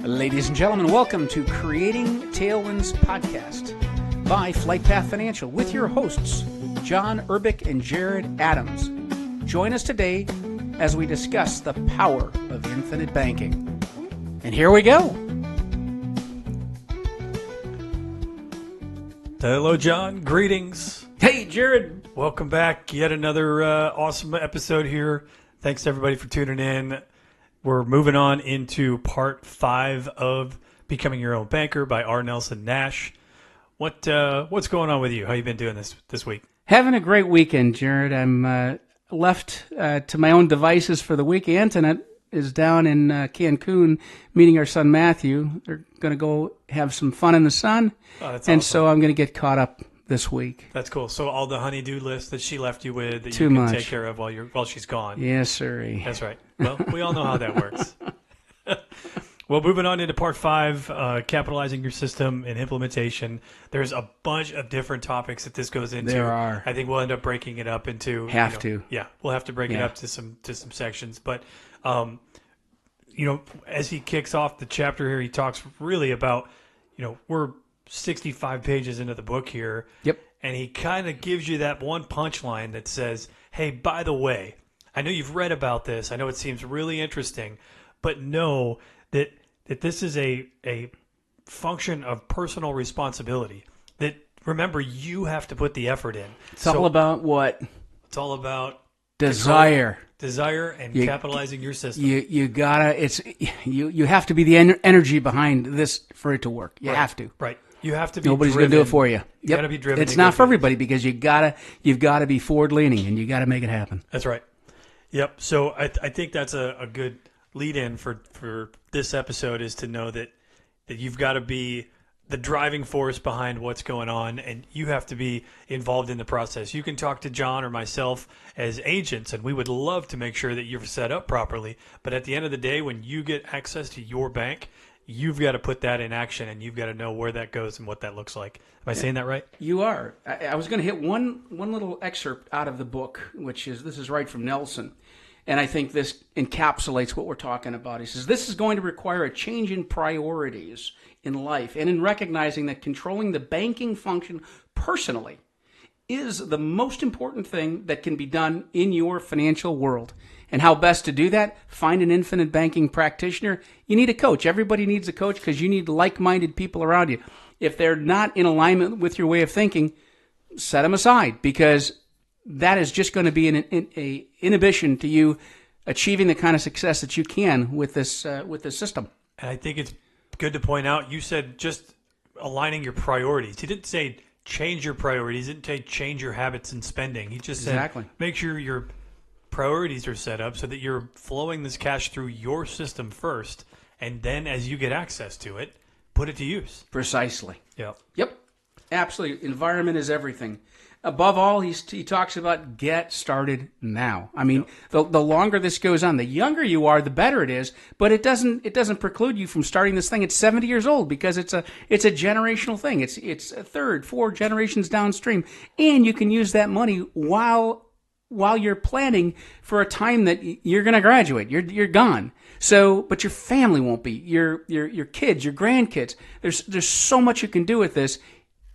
Ladies and gentlemen, welcome to Creating Tailwinds Podcast by Flight Path Financial with your hosts, John Urbick and Jared Adams. Join us today as we discuss the power of infinite banking. And here we go. Hello, John. Greetings. Hey, Jared. Welcome back. Yet another awesome episode here. Thanks, everybody, for tuning in. We're moving on into part 5 of Becoming Your Own Banker by R. Nelson Nash. What's going on with you? How you been doing this week? Having a great weekend, Jared. I'm left to my own devices for the week. Antoinette is down in Cancun meeting our son Matthew. They're going to go have some fun in the sun. Oh, that's and awesome. So I'm going to get caught up this week. That's cool. So all the honey-do list that she left you with that Too you can much. take care of while she's gone. Yes, sir. That's right. Well, we all know how that works. Well, moving on into part 5, capitalizing your system and implementation. There's a bunch of different topics that this goes into. There are. I think we'll end up breaking it up into. Have to. Yeah, we'll have to break it up to some sections. But, as he kicks off the chapter here, he talks really about, we're 65 pages into the book here. Yep. And he kind of gives you that one punchline that says, hey, by the way, I know you've read about this. I know it seems really interesting, but know that this is a function of personal responsibility. That, remember, you have to put the effort in. It's all about what? It's all about Desire. Desire and capitalizing your system. You have to be the energy behind this for it to work. You have to. Right. You have to be Nobody's driven. going to do it for you. You got to be driven. It's not for everybody because you've got to be forward leaning and you got to make it happen. That's right. Yep. So I think that's a good lead in for this episode is to know that you've got to be the driving force behind what's going on, and you have to be involved in the process. You can talk to John or myself as agents, and we would love to make sure that you're set up properly. But at the end of the day, when you get access to your bank, you've got to put that in action, and you've got to know where that goes and what that looks like. Am I saying that right? You are. I was going to hit one little excerpt out of the book, this is right from Nelson. And I think this encapsulates what we're talking about. He says, this is going to require a change in priorities in life and in recognizing that controlling the banking function personally is the most important thing that can be done in your financial world. And how best to do that? Find an infinite banking practitioner. You need a coach. Everybody needs a coach because you need like-minded people around you. If they're not in alignment with your way of thinking, set them aside because that is just going to be an inhibition to you achieving the kind of success that you can with this system. And I think it's good to point out, you said just aligning your priorities. He didn't say change your priorities. He didn't say change your habits in spending. He just said make sure your priorities are set up so that you're flowing this cash through your system first, and then as you get access to it, put it to use. Precisely. Yep. Absolutely. Environment is everything. Above all, he talks about get started now. I mean, the longer this goes on, the younger you are, the better it is. But it doesn't preclude you from starting this thing at 70 years old because it's a generational thing. It's a third, 4 generations downstream, and you can use that money while you're planning for a time that you're going to graduate. You're gone. So, but your family won't be. Your kids, your grandkids. There's so much you can do with this.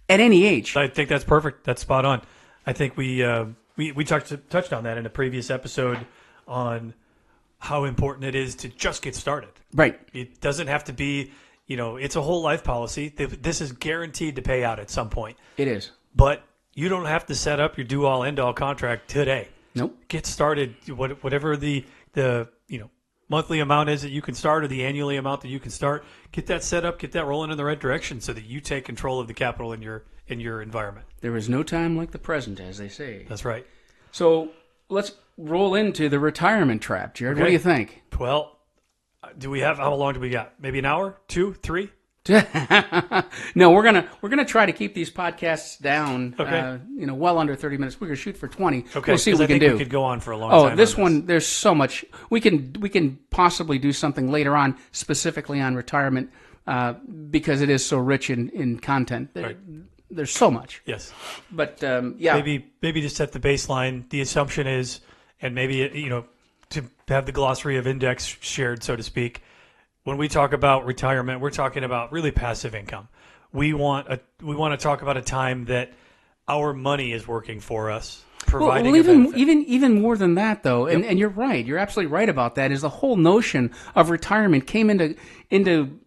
At any age. I think that's perfect. That's spot on. I think we touched on that in a previous episode on how important it is to just get started. Right. It doesn't have to be, it's a whole life policy. This is guaranteed to pay out at some point. It is. But you don't have to set up your do-all, end-all contract today. Nope. Get started, whatever the monthly amount is that you can start or the annually amount that you can start. Get that set up, get that rolling in the right direction so that you take control of the capital in your environment. There is no time like the present, as they say. That's right. So let's roll into the retirement trap, Jared. Okay. What do you think? Well, how long do we got? Maybe an hour? 2, 3? No, we're gonna try to keep these podcasts down. Okay. Well under 30 minutes. We're gonna shoot for 20. Okay. We'll see what we can do. We could go on for a long time. Oh, this one, there's so much. We can possibly do something later on specifically on retirement because it is so rich in content. Right. There's so much. Yes. But yeah. Maybe to set the baseline, the assumption is, and maybe to have the glossary of index shared, so to speak. when we talk about retirement, we're talking about really passive income. We want to talk about a time that our money is working for us, providing well, a benefit. even more than that, though, and you're right. You're absolutely right about that. Is the whole notion of retirement came into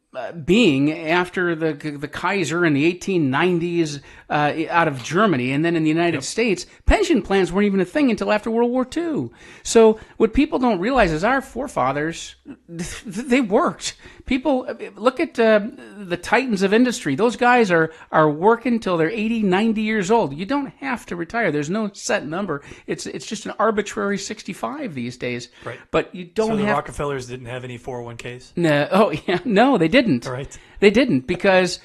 being after the Kaiser in the 1890s out of Germany, and then in the United States, pension plans weren't even a thing until after World War II. So what people don't realize is our forefathers, they worked. People look at the titans of industry. Those guys are working till they're 80, 90 years old. You don't have to retire. There's no set number. It's just an arbitrary 65 these days. Right. But you don't So the have. Rockefellers didn't have any 401ks? No, oh yeah, no, they didn't. Right. They didn't because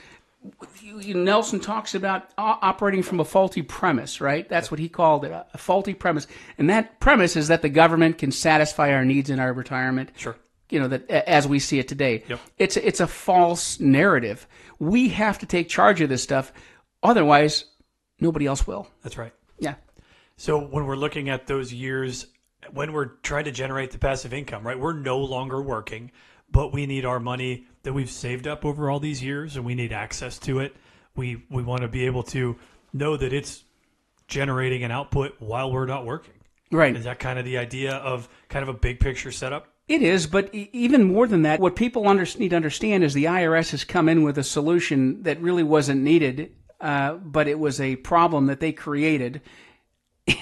Nelson talks about operating from a faulty premise, right? That's what he called it, a faulty premise. And that premise is that the government can satisfy our needs in our retirement. Sure. That as we see it today. Yep. It's a false narrative. We have to take charge of this stuff. Otherwise, nobody else will. That's right. Yeah. So when we're looking at those years, when we're trying to generate the passive income, right, we're no longer working, but we need our money that we've saved up over all these years, and we need access to it. We want to be able to know that it's generating an output while we're not working. Right. Is that kind of the idea of kind of a big picture setup? It is, but even more than that, what people need to understand is the IRS has come in with a solution that really wasn't needed, but it was a problem that they created,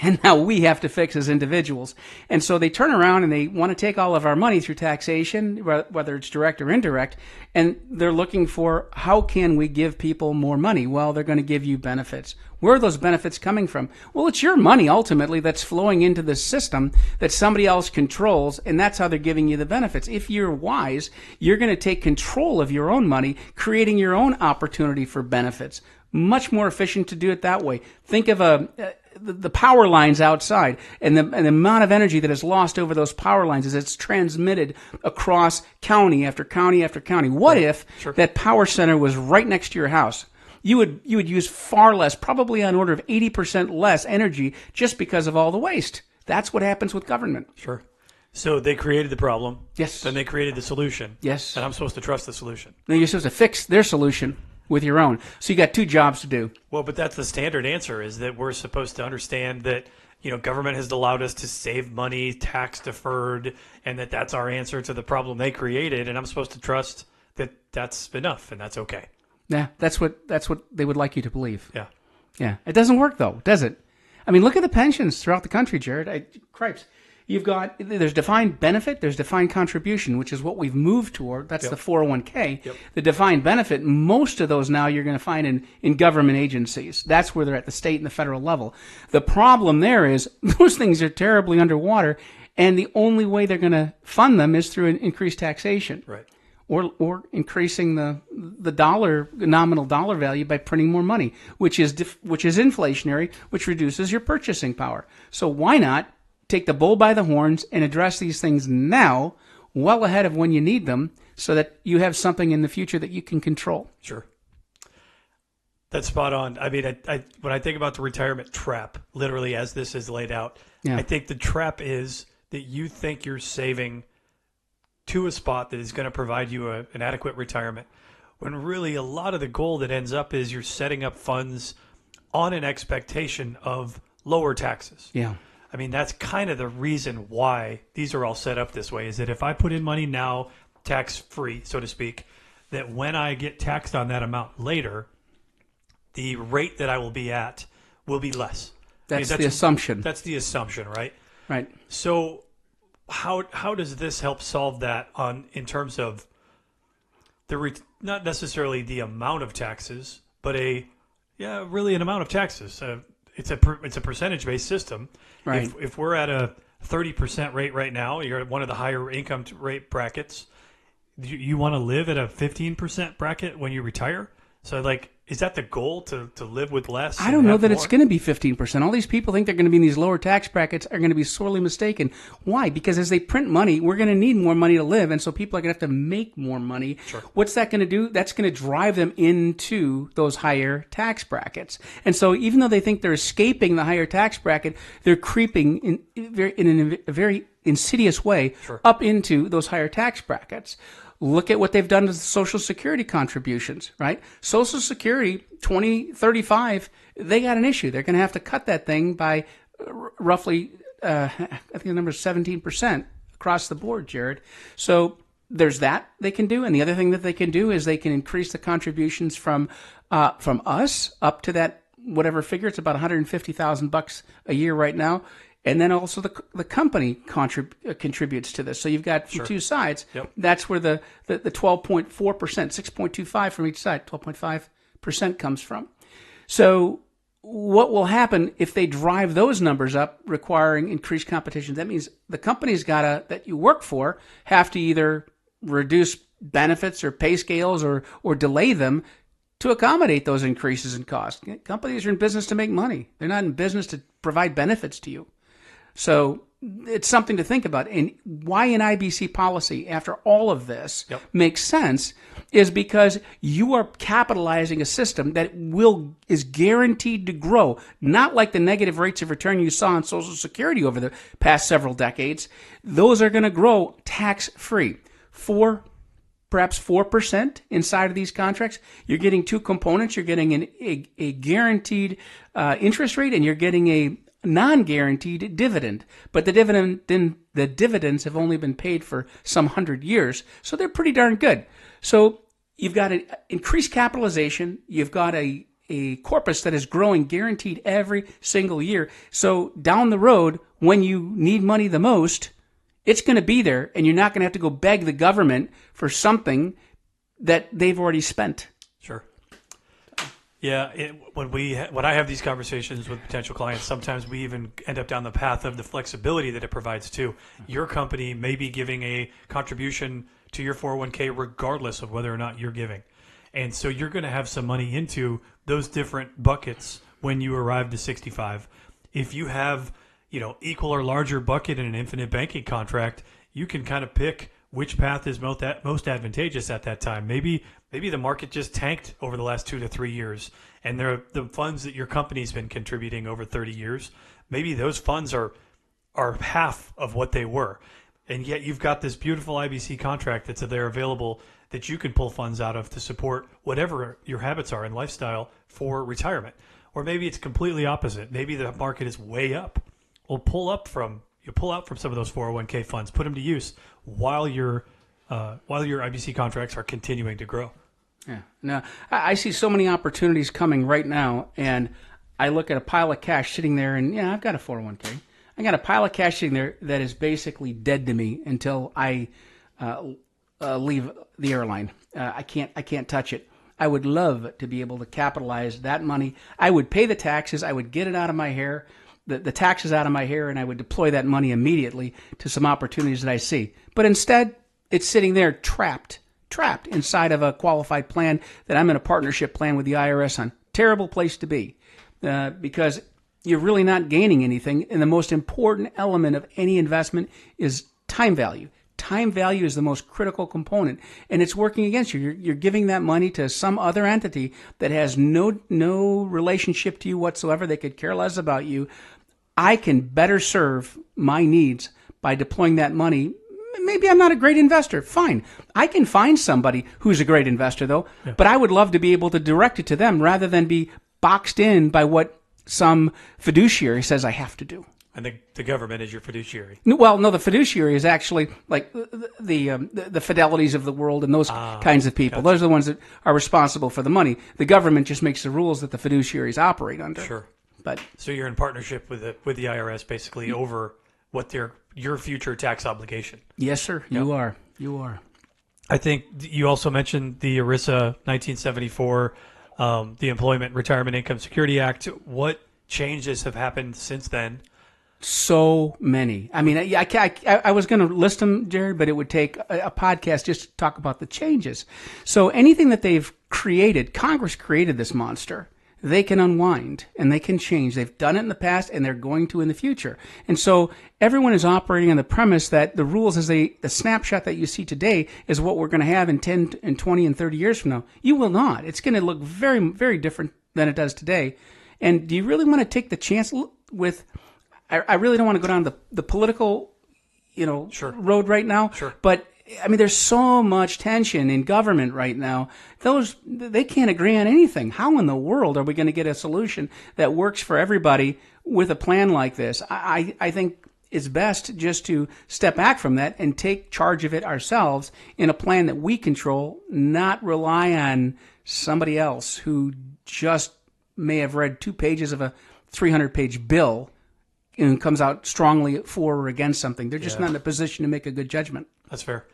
and now we have to fix as individuals. And so they turn around and they want to take all of our money through taxation, whether it's direct or indirect, and they're looking for how can we give people more money? Well, they're going to give you benefits. Where are those benefits coming from? Well, it's your money ultimately that's flowing into the system that somebody else controls, and that's how they're giving you the benefits. If you're wise, you're going to take control of your own money, creating your own opportunity for benefits. Much more efficient to do it that way. Think of the power lines outside and the amount of energy that is lost over those power lines as it's transmitted across county after county after county. What if that power center was right next to your house? You would use far less, probably on order of 80% less energy just because of all the waste. That's what happens with government. Sure. So they created the problem. Yes. Then they created the solution. Yes. And I'm supposed to trust the solution. Then you're supposed to fix their solution with your own. So you got two jobs to do. Well, but that's the standard answer, is that we're supposed to understand that, government has allowed us to save money, tax deferred, and that's our answer to the problem they created. And I'm supposed to trust that that's enough and that's okay. Yeah, that's what they would like you to believe. Yeah. Yeah. It doesn't work though, does it? I mean, look at the pensions throughout the country, Jared. Cripes. There's defined benefit, there's defined contribution, which is what we've moved toward. That's the 401k. Yep. The defined benefit, most of those now you're going to find in government agencies. That's where they're at the state and the federal level. The problem there is those things are terribly underwater, and the only way they're going to fund them is through an increased taxation. Right. Or increasing the nominal dollar value by printing more money, which is inflationary, which reduces your purchasing power. So why not take the bull by the horns and address these things now, well ahead of when you need them, so that you have something in the future that you can control? Sure. That's spot on. I mean, I when I think about the retirement trap, literally as this is laid out, I think the trap is that you think you're saving to a spot that is going to provide you an adequate retirement, when really a lot of the goal that ends up is you're setting up funds on an expectation of lower taxes. Yeah. I mean, that's kind of the reason why these are all set up this way, is that if I put in money now, tax-free, so to speak, that when I get taxed on that amount later, the rate that I will be at will be less. That's the assumption. That's the assumption, right? Right. So how does this help solve that in terms of not necessarily the amount of taxes, but really an amount of taxes? It's a percentage-based system. Right. If we're at a 30% rate right now, you're at one of the higher income rate brackets. You want to live at a 15% bracket when you retire? So, is that the goal, to live with less? I don't know that it's going to be 15%. All these people think they're going to be in these lower tax brackets are going to be sorely mistaken. Why? Because as they print money, we're going to need more money to live, and so people are going to have to make more money. Sure. What's that going to do? That's going to drive them into those higher tax brackets. And so even though they think they're escaping the higher tax bracket, they're creeping in a very insidious way up into those higher tax brackets. Look at what they've done to the Social Security contributions, right? Social Security, 2035, they got an issue. They're going to have to cut that thing by roughly, I think the number is 17% across the board, Jared. So there's that they can do. And the other thing that they can do is they can increase the contributions from us up to that whatever figure. It's about $150,000 a year right now. And then also the company contributes to this. So you've got from two sides. Yep. That's where the 12.4%, 6.25 from each side, 12.5% comes from. So what will happen if they drive those numbers up, requiring increased competition? That means the companies that you work for have to either reduce benefits or pay scales or delay them to accommodate those increases in cost. Companies are in business to make money. They're not in business to provide benefits to you. So it's something to think about. And why an IBC policy, after all of this, makes sense is because you are capitalizing a system that is guaranteed to grow, not like the negative rates of return you saw on Social Security over the past several decades. Those are going to grow tax-free. Perhaps 4% inside of these contracts. You're getting two components. You're getting a guaranteed interest rate, and you're getting a non-guaranteed dividend. But the dividends have only been paid for some 100 years, so they're pretty darn good. So you've got an increased capitalization. You've got a corpus that is growing guaranteed every single year. So down the road, when you need money the most, it's going to be there, and you're not going to have to go beg the government for something that they've already spent. Sure. Yeah, when I have these conversations with potential clients, sometimes we even end up down the path of the flexibility that it provides too. Your company may be giving a contribution to your 401k regardless of whether or not you're giving. And so you're going to have some money into those different buckets when you arrive to 65. If you have, equal or larger bucket in an infinite banking contract, you can kind of pick which path is most advantageous at that time. Maybe the market just tanked over the last 2 to 3 years, and the funds that your company's been contributing over 30 years, maybe those funds are half of what they were. And yet you've got this beautiful IBC contract that's there available that you can pull funds out of to support whatever your habits are and lifestyle for retirement. Or maybe it's completely opposite. Maybe the market is way up. Well, pull out from some of those 401k funds, put them to use while your IBC contracts are continuing to grow. Yeah. Now, I see so many opportunities coming right now, and I look at a pile of cash sitting there, and I've got a 401k. I got a pile of cash sitting there that is basically dead to me until I leave the airline. I can't touch it. I would love to be able to capitalize that money. I would pay the taxes. I would get it out of my hair, the taxes out of my hair, and I would deploy that money immediately to some opportunities that I see. But instead, it's sitting there trapped inside of a qualified plan that I'm in a partnership plan with the IRS on. Terrible place to be because you're really not gaining anything. And the most important element of any investment is time value. Time value is the most critical component, and it's working against you. You're giving that money to some other entity that has no relationship to you whatsoever. They could care less about you. I can better serve my needs by deploying that money. Maybe I'm not a great investor. Fine. I can find somebody who's a great investor, though, but I would love to be able to direct it to them rather than be boxed in by what some fiduciary says I have to do. And the government is your fiduciary. Well, no, the fiduciary is actually like the Fidelities of the world and those kinds of people. Gotcha. Those are the ones that are responsible for the money. The government just makes the rules that the fiduciaries operate under. Sure. But so you're in partnership with the IRS basically over what your future tax obligation. Yes, sir. Yep. You are. I think you also mentioned the ERISA 1974, the Employment Retirement Income Security Act. What changes have happened since then? So many. I mean, I was going to list them, Jared, but it would take a podcast just to talk about the changes. So anything that they've created, Congress created this monster. They can unwind and they can change. They've done it in the past and they're going to in the future. And so everyone is operating on the premise that the rules the snapshot that you see today is what we're going to have in 10 and 20 and 30 years from now. You will not. It's going to look very, very different than it does today. And do you really want to take the chance with... I really don't want to go down the political, Sure. road right now. Sure. But I mean, there's so much tension in government right now. They can't agree on anything. How in the world are we going to get a solution that works for everybody with a plan like this? I think it's best just to step back from that and take charge of it ourselves in a plan that we control, not rely on somebody else who just may have read 2 pages of a 300-page bill and comes out strongly for or against something. They're just not in a position to make a good judgment. That's fair.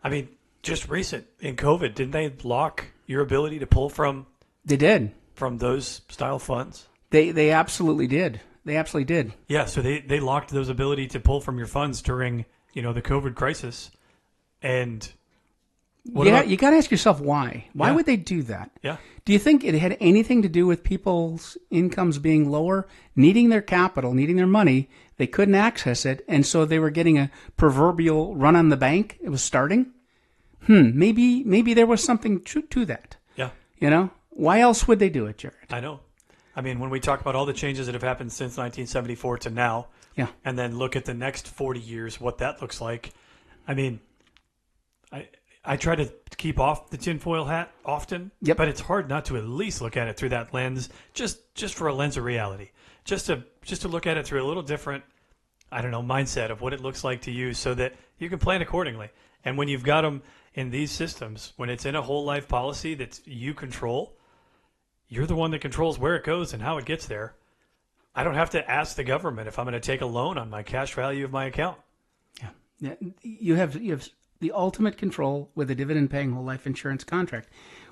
I mean, just recent in COVID, didn't they lock your ability to pull from? They did. From those style funds? They absolutely did. They absolutely did. Yeah, so they locked those ability to pull from your funds during, the COVID crisis. And you got to ask yourself why. Why would they do that? Yeah. Do you think it had anything to do with people's incomes being lower, needing their capital, needing their money? They couldn't access it, and so they were getting a proverbial run on the bank. It was starting. Maybe there was something to that. Yeah. Why else would they do it, Jared? I know. I mean, when we talk about all the changes that have happened since 1974 to now, and then look at the next 40 years, what that looks like. I mean, I try to keep off the tinfoil hat often, but it's hard not to at least look at it through that lens, just for a lens of reality, just to look at it through a little different, mindset of what it looks like to you, so that you can plan accordingly. And when you've got them in these systems, when it's in a whole life policy that you control, you're the one that controls where it goes and how it gets there. I don't have to ask the government if I'm going to take a loan on my cash value of my account. Yeah. You have the ultimate control with a dividend-paying whole life insurance contract.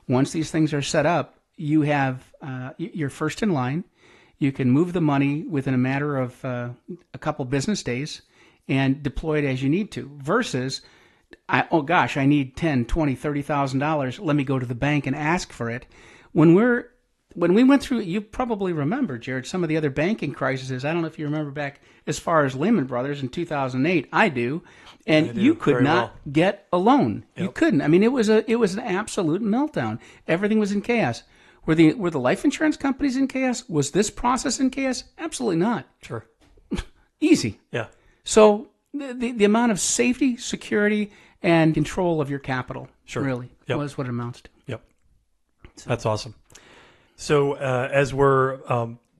Once these things are set up, you have you're first in line. You can move the money within a matter of a couple business days and deploy it as you need to. Versus, I need $10,000, $20,000, $30,000. Let me go to the bank and ask for it. When we went through, you probably remember, Jared, some of the other banking crises. I don't know if you remember back as far as Lehman Brothers in 2008. I do. And you could not get a loan. Yep. You couldn't. I mean, it was an absolute meltdown. Everything was in chaos. Were the life insurance companies in chaos? Was this process in chaos? Absolutely not. Sure. Easy. Yeah. So the amount of safety, security, and control of your capital really was what it amounts to. Yep. So. That's awesome. So as we're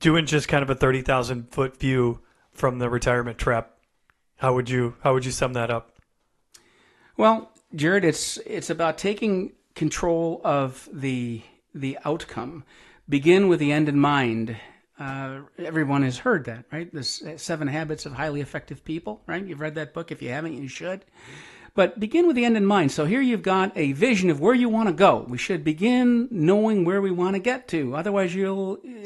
doing just kind of a 30,000-foot view from the retirement trap, how would you sum that up? Well, Jared, it's about taking control of the outcome. Begin with the end in mind. Everyone has heard that, right? The 7 Habits of Highly Effective People, right? You've read that book. If you haven't, you should. But begin with the end in mind. So here you've got a vision of where you want to go. We should begin knowing where we want to get to. Otherwise,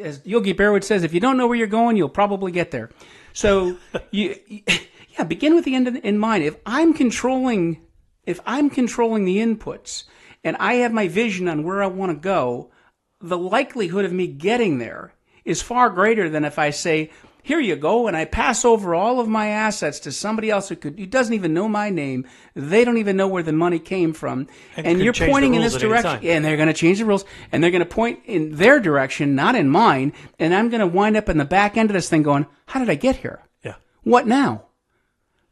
as Yogi Berra says, if you don't know where you're going, you'll probably get there. So begin with the end in mind. If I'm controlling the inputs and I have my vision on where I want to go, the likelihood of me getting there is far greater than if I say, here you go, and I pass over all of my assets to somebody else who doesn't even know my name. They don't even know where the money came from. And you're pointing in this direction. And they're going to change the rules. And they're going to point in their direction, not in mine. And I'm going to wind up in the back end of this thing going, how did I get here? Yeah. What now?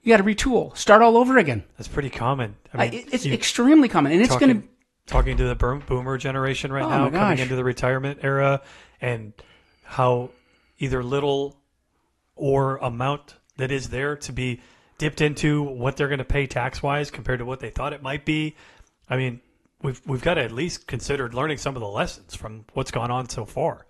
You got to retool. Start all over again. That's pretty common. I mean, it's extremely common. And it's going to... Talking to the boomer generation right now, coming into the retirement era, and how either little or amount that is there to be dipped into what they're going to pay tax-wise compared to what they thought it might be. I mean, we've got to at least consider learning some of the lessons from what's gone on so far.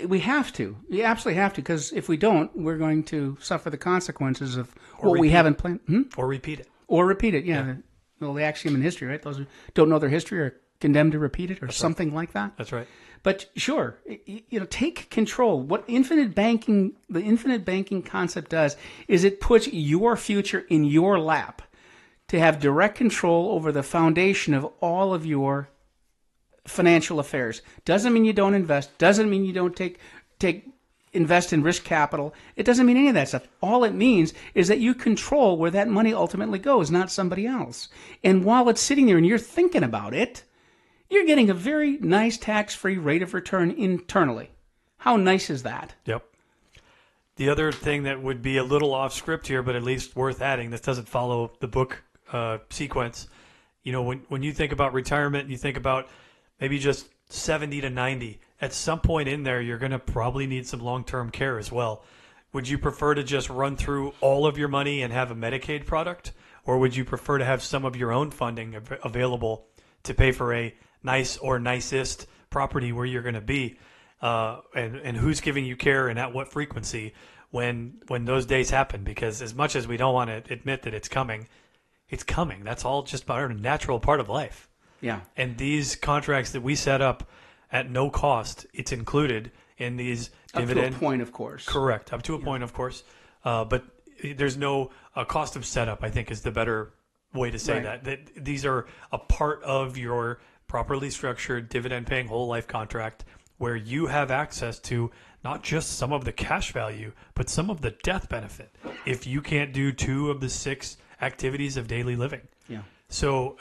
We have to. We absolutely have to, because if we don't, we're going to suffer the consequences of what we haven't planned. Or repeat it. Or repeat it, yeah. Well, the axiom in history, right? Those who don't know their history are condemned to repeat it, or something like that. That's right. But sure, take control. What the infinite banking concept does is it puts your future in your lap to have direct control over the foundation of all of your financial affairs. Doesn't mean you don't invest. Doesn't mean you don't invest in risk capital. It doesn't mean any of that stuff. All it means is that you control where that money ultimately goes, not somebody else. And while it's sitting there and you're thinking about it, you're getting a very nice tax-free rate of return internally. How nice is that? Yep. The other thing that would be a little off script here, but at least worth adding, this doesn't follow the book sequence, When you think about retirement, you think about maybe just 70 to 90. At some point in there, you're going to probably need some long-term care as well. Would you prefer to just run through all of your money and have a Medicaid product? Or would you prefer to have some of your own funding available to pay for a nice or nicest property where you're going to be? And who's giving you care and at what frequency when those days happen? Because as much as we don't want to admit that it's coming. That's all just a natural part of life. Yeah. And these contracts that we set up at no cost, it's included in these dividend. Up to a point, of course. Correct. Up to a point, of course. But there's no cost of setup, I think, is the better way to say that these are a part of your properly structured dividend-paying whole life contract where you have access to not just some of the cash value, but some of the death benefit if you can't do 2 of the 6 activities of daily living. Yeah. So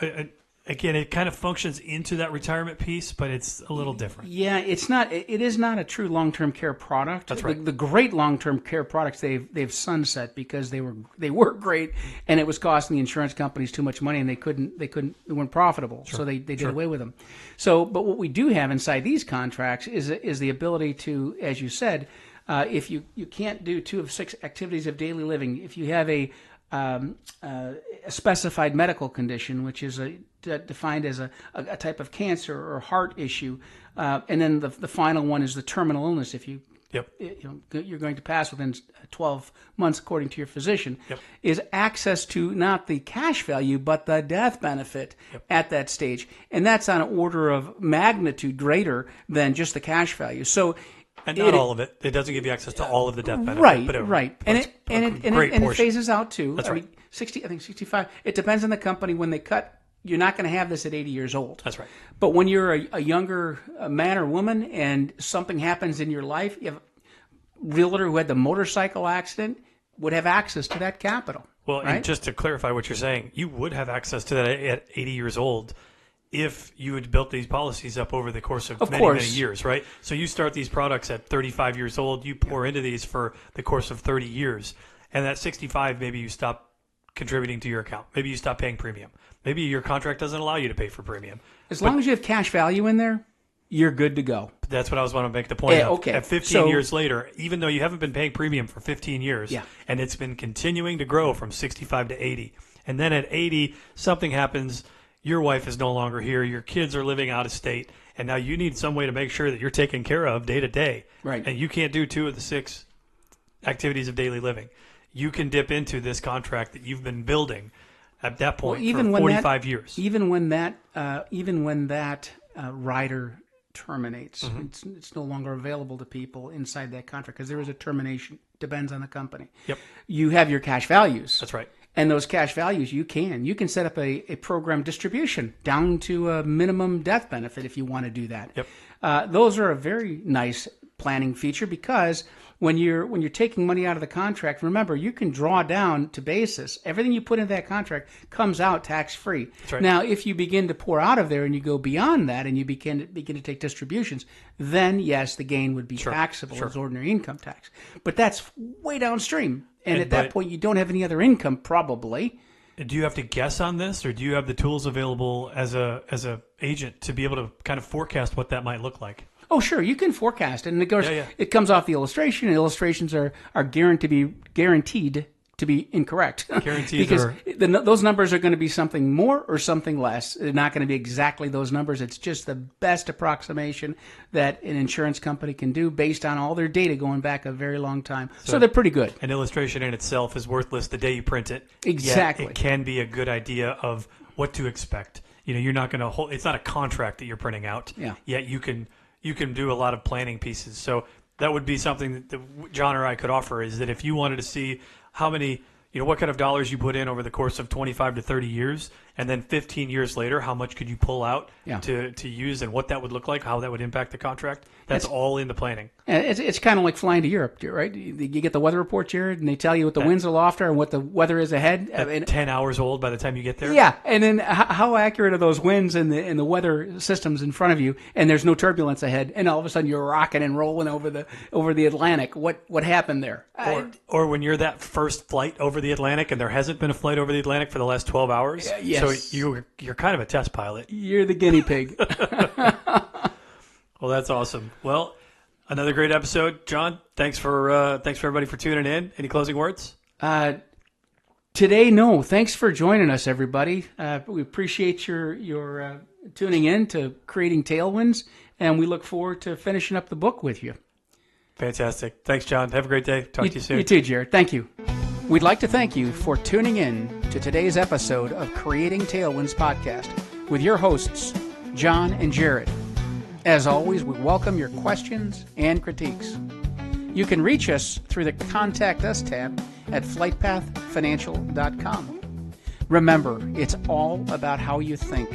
again, it kind of functions into that retirement piece, but it's a little different. Yeah, it's not. It is not a true long-term care product. That's right. The great long-term care products they've sunset because they were great, and it was costing the insurance companies too much money, and they weren't profitable, so they did away with them. So, but what we do have inside these contracts is the ability to, as you said, if you can't do 2 of 6 activities of daily living, if you have a specified medical condition, which is defined as a type of cancer or heart issue, and then the final one is the terminal illness. If you're going to pass within 12 months, according to your physician, is access to not the cash value but the death benefit at that stage, and that's on an order of magnitude greater than just the cash value. So. And not all of it. It doesn't give you access to all of the death benefit. Right. And it phases out too. That's right. 60, I think 65. It depends on the company. When they cut, you're not going to have this at 80 years old. That's right. But when you're a younger man or woman and something happens in your life, you have a realtor who had the motorcycle accident would have access to that capital. Well, right? And just to clarify what you're saying, you would have access to that at 80 years old if you had built these policies up over the course of many years, right? So you start these products at 35 years old, you pour into these for the course of 30 years, and at 65, maybe you stop contributing to your account. Maybe you stop paying premium. Maybe your contract doesn't allow you to pay for premium. As long as you have cash value in there, you're good to go. That's what I was wanting to make the point of. Okay. At 15 years later, even though you haven't been paying premium for 15 years, and it's been continuing to grow from 65 to 80, and then at 80, something happens. Your wife is no longer here. Your kids are living out of state. And now you need some way to make sure that you're taken care of day to day. Right. And you can't do 2 of the 6 activities of daily living. You can dip into this contract that you've been building at that point for 45 years. Even when that rider terminates, it's no longer available to people inside that contract because there is a termination. Depends on the company. Yep. You have your cash values. That's right. And those cash values, you can set up a program distribution down to a minimum death benefit if you want to do that. Yep. Those are a very nice planning feature because when you're taking money out of the contract, remember you can draw down to basis. Everything you put into that contract comes out tax free. That's right. Now, if you begin to pour out of there and you go beyond that and you begin to take distributions, then yes, the gain would be taxable as ordinary income tax. But that's way downstream. And at that point, you don't have any other income, probably. Do you have to guess on this, or do you have the tools available as a agent to be able to kind of forecast what that might look like? Oh, sure, you can forecast it, and of course, it comes off the illustration. And illustrations are guaranteed to be incorrect. Guarantees because those numbers are going to be something more or something less. They're not going to be exactly those numbers. It's just the best approximation that an insurance company can do based on all their data going back a very long time. So they're pretty good. An illustration in itself is worthless the day you print it. Exactly. Yet it can be a good idea of what to expect. You're not going to hold. It's not a contract that you're printing out. Yeah. Yet you can do a lot of planning pieces. So that would be something that John or I could offer, is that if you wanted to see how many, what kind of dollars you put in over the course of 25 to 30 years, and then 15 years later, how much could you pull out to use and what that would look like, how that would impact the contract. That's all in the planning. And it's kind of like flying to Europe, right? You get the weather report, Jared, and they tell you what the winds aloft are and what the weather is ahead. 10 hours old by the time you get there. Yeah, and then how accurate are those winds and the weather systems in front of you? And there's no turbulence ahead, and all of a sudden you're rocking and rolling over the Atlantic. What happened there? Or when you're that first flight over the Atlantic, and there hasn't been a flight over the Atlantic for the last 12 hours. Yes. So you're kind of a test pilot. You're the guinea pig. Well, that's awesome. Well, another great episode, John. Thanks for everybody for tuning in. Any closing words? Today, no. Thanks for joining us, everybody. We appreciate your tuning in to Creating Tailwinds, and we look forward to finishing up the book with you. Fantastic. Thanks, John. Have a great day. Talk to you soon. You too, Jared. Thank you. We'd like to thank you for tuning in to today's episode of Creating Tailwinds podcast with your hosts, John and Jared. As always, we welcome your questions and critiques. You can reach us through the Contact Us tab at flightpathfinancial.com. Remember, it's all about how you think.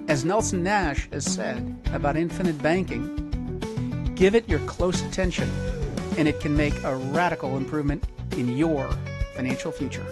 As Nelson Nash has said about infinite banking, give it your close attention, and it can make a radical improvement in your financial future.